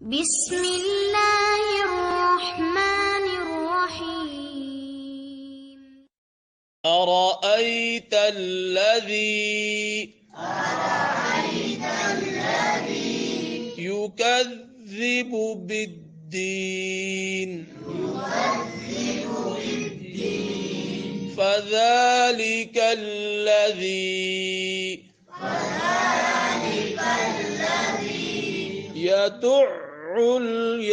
بسم الله الرحمن الرحيم. أرأيت الذي يكذب بالدين فذلك الذي يدع اليتيم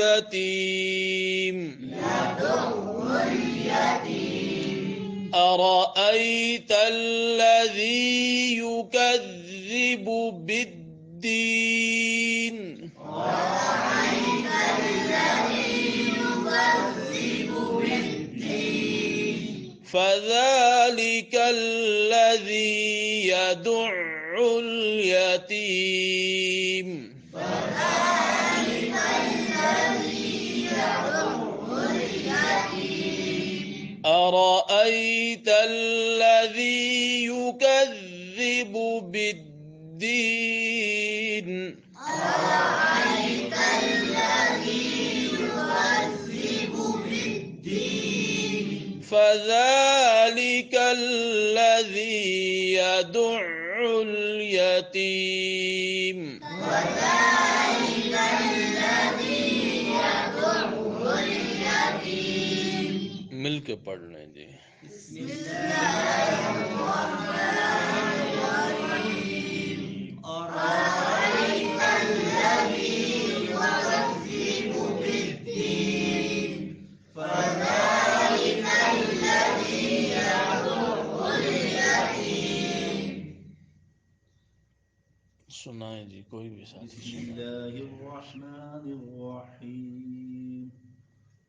أرأيت الذي يكذب بالدين فذلك الذي يدع اليتيم أرأيت الذي يكذب بالدين فذلك الذي يدع اليتيم مل کے پڑھ لیں جی. سنائیں جی کوئی بھی ساتھی. بسم اللہ الرحمن الرحیم.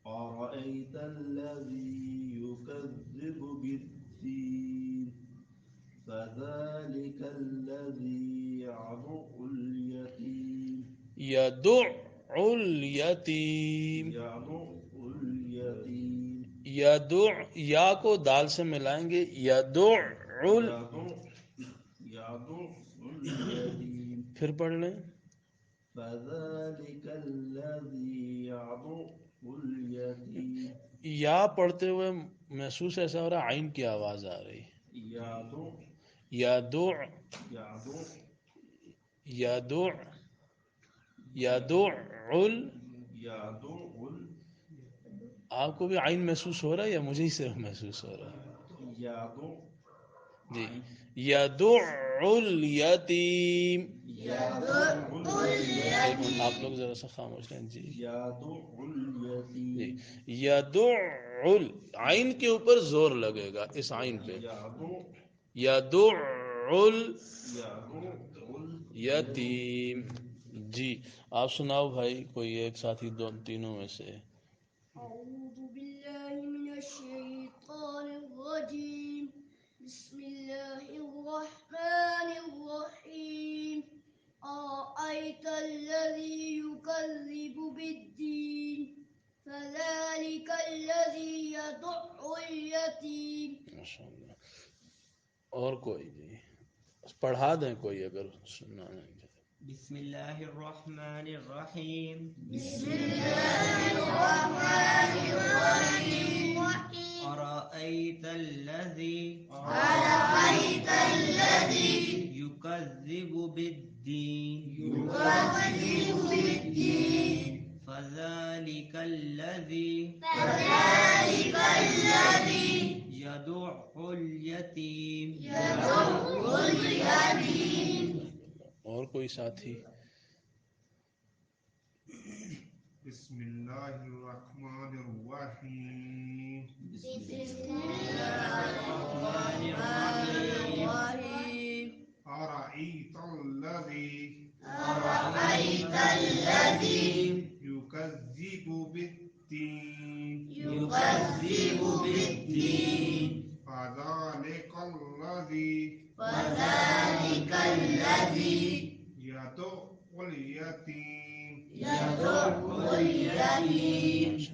أرأيت الذي يكذب بالدين فذلك الذي يدع اليتيم یدع یا کو دال سے ملائیں گے. یدع اليتيم. پھر پڑھ لیں. فذلك الذي يدع اليتيم. یا پڑھتے ہوئے محسوس ایسا ہو رہا ہے عین کی آواز آ رہی. یدع آپ کو بھی عین محسوس ہو رہا ہے یا مجھے ہی صرف محسوس ہو رہا ہے؟ جی. یدع الیتیم. آپ لوگ ذرا سا خاموش رہیں جی. یدع عین کے اوپر زور لگے گا اس عین پہ. یدع الیتیم. جی آپ سناؤ بھائی کوئی ایک ساتھی دو تینوں میں سے. أعوذ بالله من الشيطان الرجيم. بسم الله الرحمن الرحيم. أرأيت الذي يكذب بالدين فذلك الذي يدع اليتيم. ماشاءاللہ. اور کوئی جی پڑھا دیں کوئی اگر سننا ہے. بسم الله الرحمن الرحيم. أرأيت الذي يكذب بالدين فذلك الذي يدع اليتيم. اور کوئی ساتھی. بسم الله الرحمن الرحيم. أرأيت الذي يكذب بالدين فذلك الذي يدع اليتيم.